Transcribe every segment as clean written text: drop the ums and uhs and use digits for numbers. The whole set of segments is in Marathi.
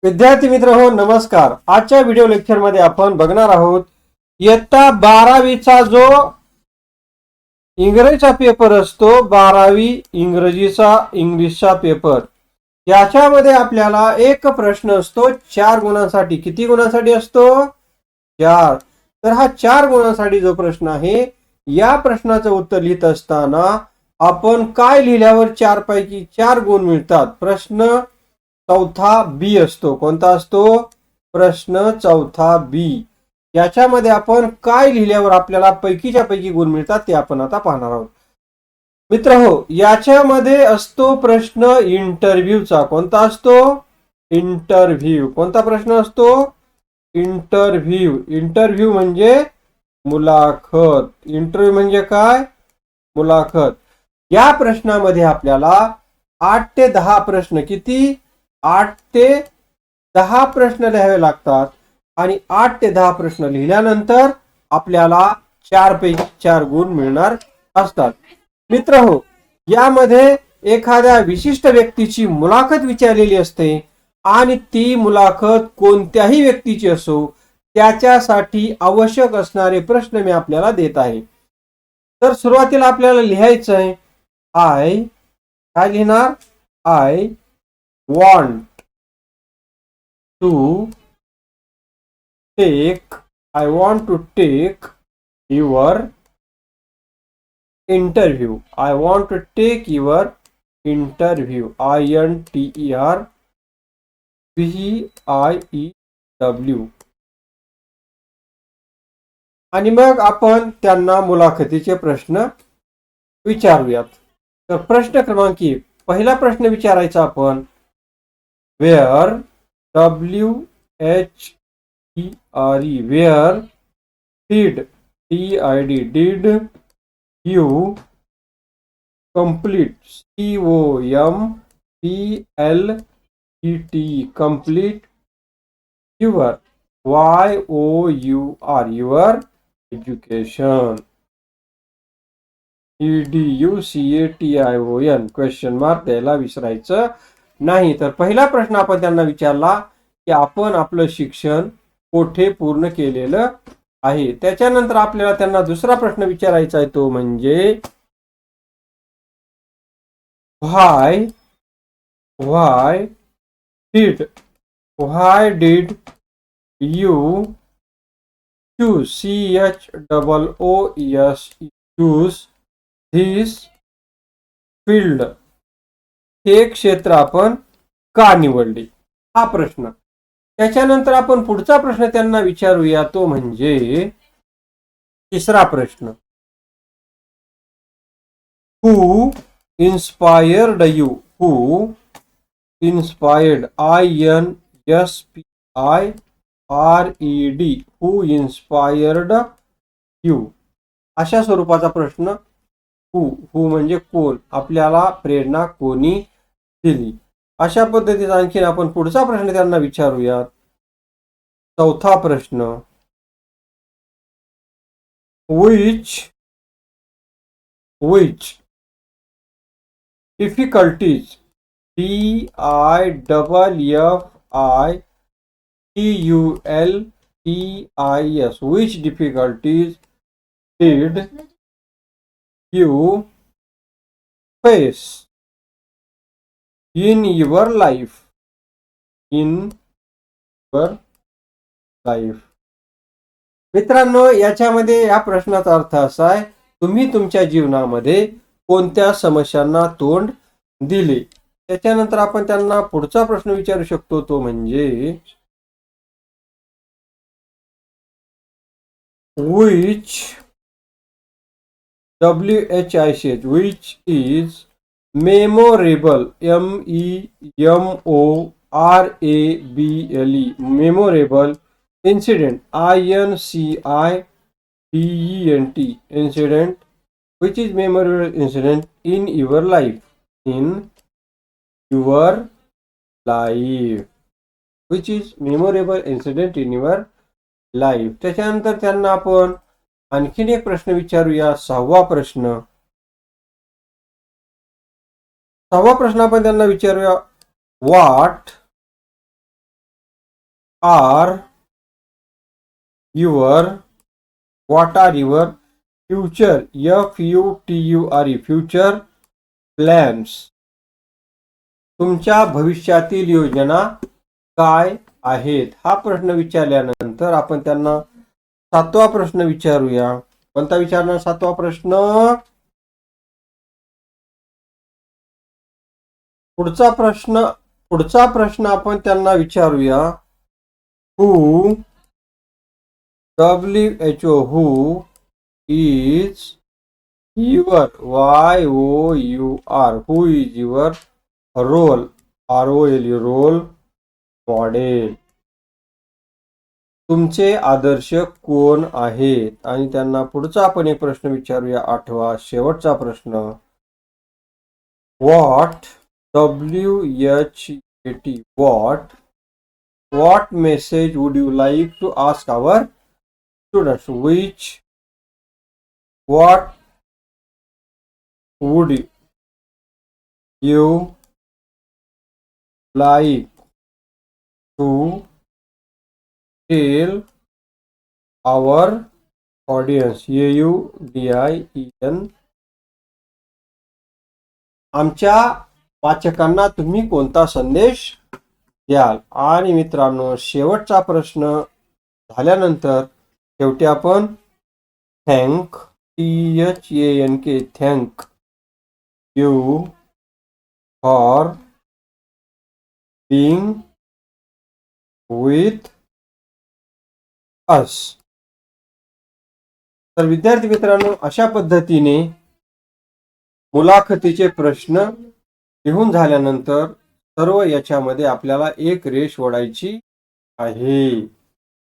विद्यार्थी मित्र हो नमस्कार. आजच्या व्हिडिओ लेक्चर मध्ये आपण बघणार आहोत इयत्ता 12वीचा जो इंग्रजीचा पेपर असतो 12वी इंग्लिशचा पेपर याच्यामध्ये आपल्याला एक प्रश्न असतो 4 गुणांसाठी. किती गुणांसाठी असतो? 4. तर हा 4 गुणांसाठी जो प्रश्न आहे या प्रश्नाचं उत्तर लिहित असताना आपण काय लिहिल्यावर 4 पैकी 4 गुण मिळतात? प्रश्न चौथा बी असतो. कोणता असतो? प्रश्न चौथा बी. याच्यामध्ये आपण काय लिहिल्यावर आपल्याला पैकीच्या पैकी गुण मिळतात ते आपण आता पाहणार आहोत. मित्र हो, याच्यामध्ये असतो प्रश्न इंटरव्ह्यूचा. कोणता असतो? इंटरव्ह्यू. कोणता प्रश्न असतो? इंटरव्ह्यू. इंटरव्ह्यू म्हणजे मुलाखत. इंटरव्ह्यू म्हणजे काय? मुलाखत. या प्रश्नामध्ये आपल्याला 8 ते 10 प्रश्न, किती? 8 ते 10 प्रश्न लिहावे लागतात आणि 8 ते 10 प्रश्न लिहिल्यानंतर आपल्याला 4 पैकी 4 गुण मिळणार असतात. मित्र हो, यामध्ये एखाद्या विशिष्ट व्यक्तीची मुलाखत विचारलेली असते आणि ती मुलाखत कोणत्याही व्यक्तीची असो त्याच्यासाठी आवश्यक असणारे प्रश्न मी आपल्याला देत आहे. तर सुरुवातीला आपल्याला लिहायचं आहे काय लिहिणार? I want to take your interview. I want to take your interview. interview. आणि मग आपण त्यांना मुलाखतीचे प्रश्न विचारूयात. तर प्रश्न क्रमांक 1, पहिला प्रश्न विचारायचा आपण. Where where did did you complete complete your your education? education question mark द्यायला विसरायचं नाही. तर पहिला प्रश्न आपण त्यांना विचारला की आपण आपलं शिक्षण कोठे पूर्ण केलेलं आहे. त्याच्यानंतर आपल्याला त्यांना दुसरा प्रश्न विचारायचा आहे, तो म्हणजे why did you choose choose this field? हे क्षेत्र आपण का निवडले? हा प्रश्न. त्याच्यानंतर आपण पुढचा प्रश्न त्यांना विचारूया, तो म्हणजे तिसरा प्रश्न. Who inspired you? Who inspired? Who inspired you? अशा स्वरूपाचा प्रश्न. हु म्हणजे कोण, आपल्याला प्रेरणा कोणी दिली? अशा पद्धतीचा आणखी आपण पुढचा प्रश्न त्यांना विचारूयात. चौथा प्रश्न. which difficulties which difficulties did you face in your life? मित्रांनो, याच्यामध्ये या प्रश्नाचा अर्थ असा आहे, तुम्ही तुमच्या जीवनामध्ये कोणत्या समस्यांना तोंड दिले? त्याच्यानंतर आपण त्यांना पुढचा प्रश्न विचारू शकतो, तो म्हणजे which which is memorable memorable incident incident which is memorable incident in your life? Which is memorable incident in your life? त्याच्यानंतर त्यांना आपण आणखीन एक प्रश्न विचारूया. सहावा प्रश्न आपण त्यांना विचारूया, what are your what are your future FUTURE future plans तुमच्या भविष्यातील योजना काय आहेत हा प्रश्न विचारल्यानंतर आपण त्यांना 7वा प्रश्न विचारूया. कोणता विचारणार 7वा प्रश्न? पुढचा प्रश्न आपण त्यांना विचारूया. WHO WHO is your YOUR who is your role role model तुमचे आदर्श कोण आहेत? आणि त्यांना पुढचा आपण एक प्रश्न विचारूया 8वा शेवटचा प्रश्न. What WHAT what message would you like to ask our students? What would you like to tell our audience? AUDIEN आमच्या वाचकांना तुम्ही कोणता संदेश द्याल? आणि मित्रांनो शेवटचा प्रश्न झाल्यानंतर शेवटी आपण thank thank you for being with us. तर विद्यार्थी मित्रांनो अशा पद्धतीने मुलाखतीचे प्रश्न लिहून झाल्यानंतर सर्व याच्यामध्ये आपल्याला एक रेष ओढायची आहे.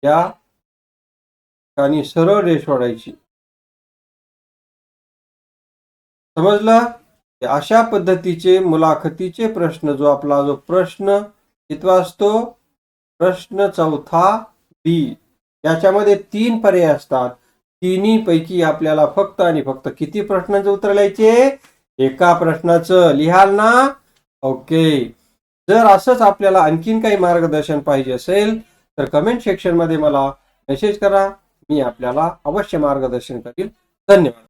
या ठिकाणी सरळ रेष ओढायची. समजलं? अशा पद्धतीचे मुलाखतीचे प्रश्न जो प्रश्न कितवा असतो? प्रश्न 4 B. याच्यामध्ये 3 पर्याय असतात. तिन्ही पैकी आपल्याला फक्त आणि फक्त किती प्रश्नांचे उत्तर लिहायचे? एका प्रश्नाचं. लिहाल ना? ओके. जर असंच आपल्याला आणखीन काही मार्गदर्शन पाहिजे असेल तर कमेंट सेक्शन मध्ये मला मेसेज करा. मी आपल्याला अवश्य मार्गदर्शन करील. धन्यवाद.